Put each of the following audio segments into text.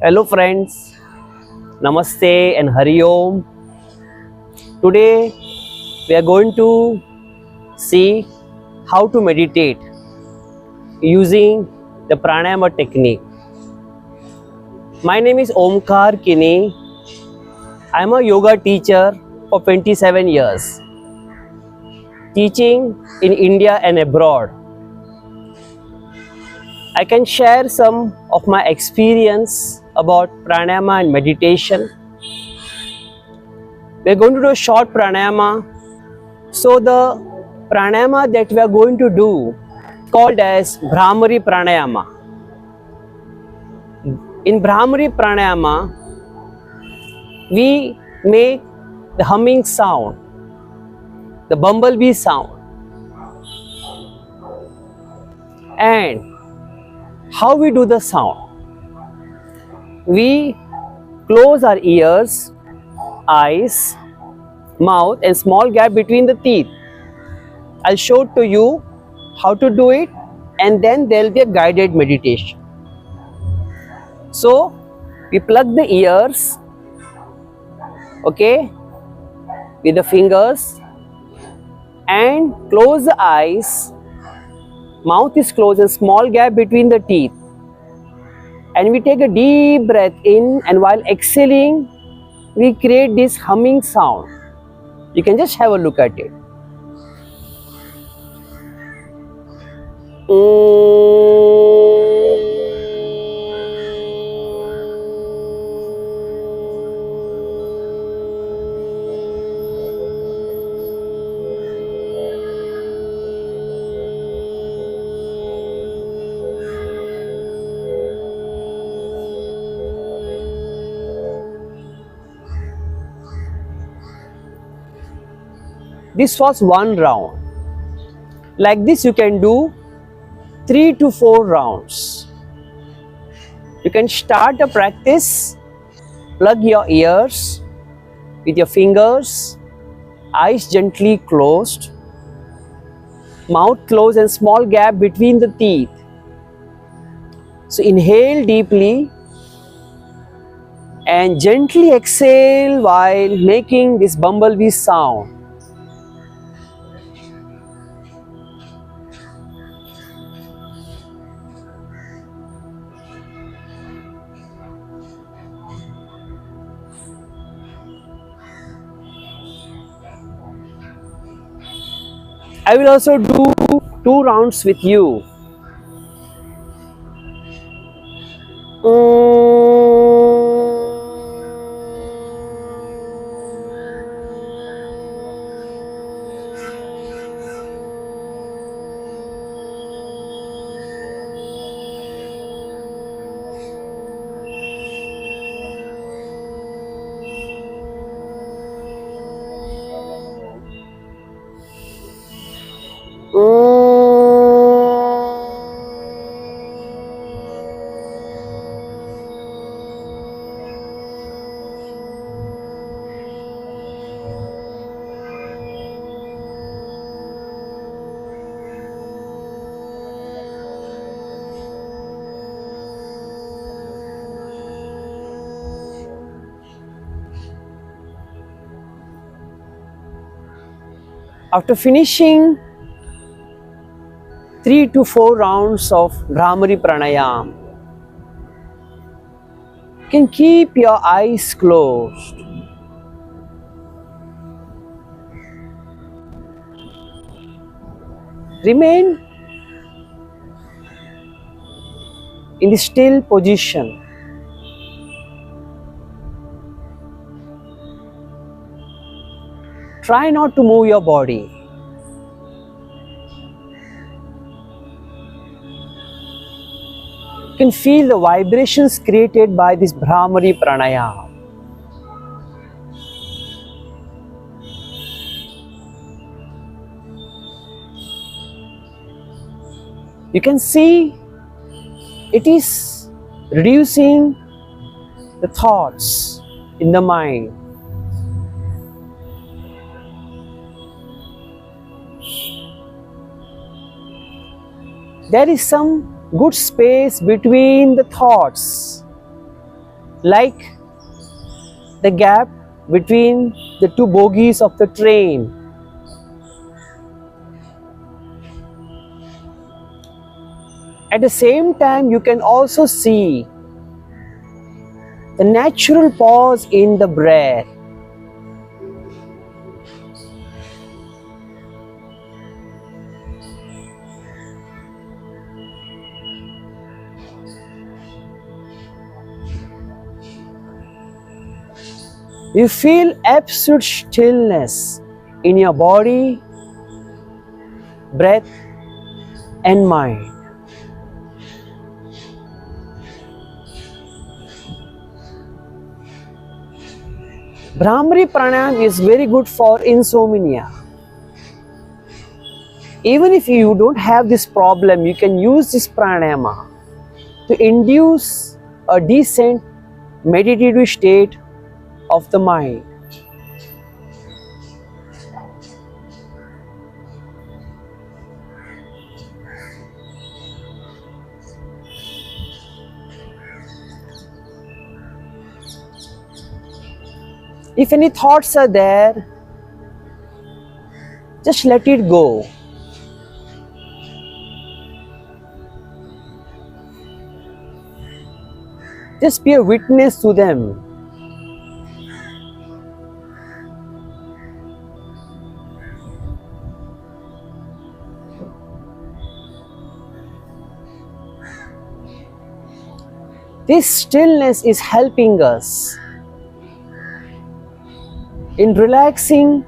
Hello friends, Namaste and Hari Om. Today we are going to see how to meditate using the Pranayama technique. My name is Omkar Kini. I am a yoga teacher for 27 years, teaching in India and abroad. I can share some of my experience about pranayama and meditation. We are going to do a short pranayama. So the pranayama that we are going to do called as Bhramari Pranayama. In Bhramari Pranayama, we make the humming sound, the bumblebee sound. And how we do the sound? We close our ears, eyes, mouth and small gap between the teeth. I'll show to you how to do it, and then there will be a guided meditation. So we plug the ears, okay, with the fingers, and close the eyes. Mouth is closed, a small gap between the teeth, and we take a deep breath in, and while exhaling we create this humming sound. You can just have a look at it. This was one round. Like this you can do 3 to 4 rounds. You can start a practice. Plug your ears with your fingers, eyes gently closed, mouth closed and small gap between the teeth. So inhale deeply and gently exhale while making this bumblebee sound. I will also do 2 rounds with you. After finishing 3 to 4 rounds of Bhramari Pranayama, you can keep your eyes closed. Remain in the still position. Try not to move your body. You can feel the vibrations created by this Bhramari Pranayama. You can see it is reducing the thoughts in the mind. There is some good space between the thoughts. like the gap between the two bogies of the train. At the same time, you can also see the natural pause in the breath. You feel absolute stillness in your body, breath, and mind. Bhramari pranayama is very good for insomnia. Even if you don't have this problem, you can use this pranayama to induce a decent meditative state of the mind. If any thoughts are there, just let it go. Just be a witness to them. This stillness is helping us in relaxing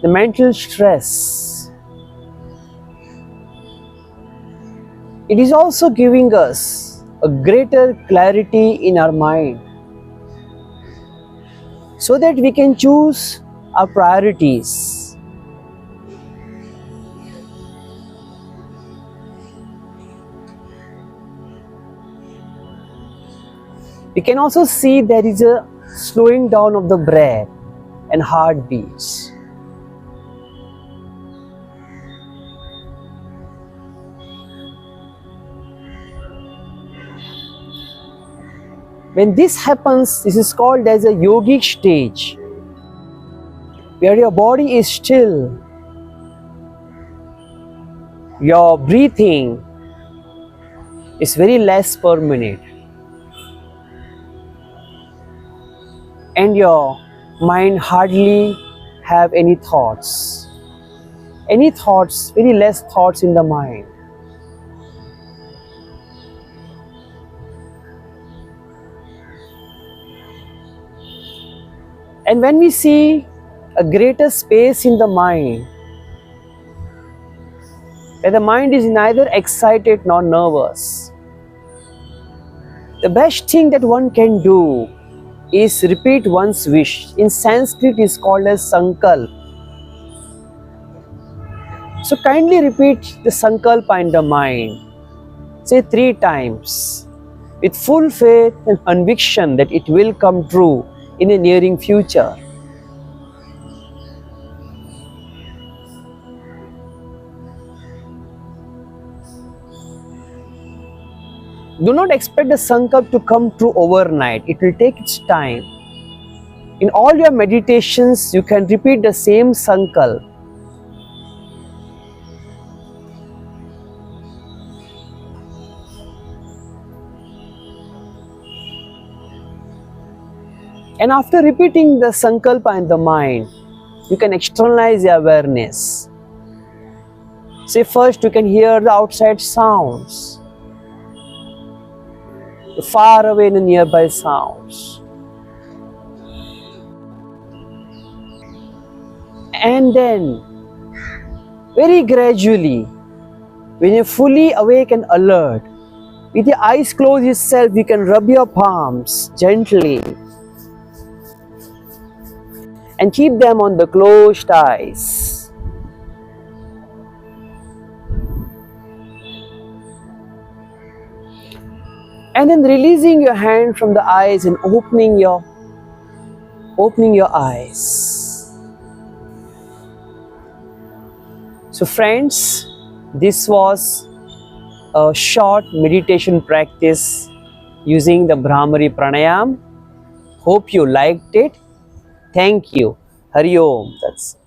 the mental stress. It is also giving us a greater clarity in our mind so that we can choose our priorities. We can also see there is a slowing down of the breath and heartbeats. When this happens, this is called as a yogic stage, where your body is still, your breathing is very less per minute, and your mind hardly have any thoughts. Very less thoughts in the mind. And when we see a greater space in the mind, where the mind is neither excited nor nervous, the best thing that one can do is repeat one's wish. In Sanskrit it is called as sankalp. So kindly repeat the sankalpa in the mind. Say 3 times with full faith and conviction that it will come true in a nearing future. Do not expect the sankalp to come true overnight. It will take its time. In all your meditations, you can repeat the same sankalp. And after repeating the sankalpa in the mind, you can externalize the awareness. Say first you can hear the outside sounds, the far away and the nearby sounds. And then, very gradually, when you're fully awake and alert, with your eyes closed itself, you can rub your palms gently and keep them on the closed eyes. And then releasing your hand from the eyes and opening your eyes. So friends, this was a short meditation practice using the Bhramari Pranayam. Hope you liked it. Thank you. Hari Om. That's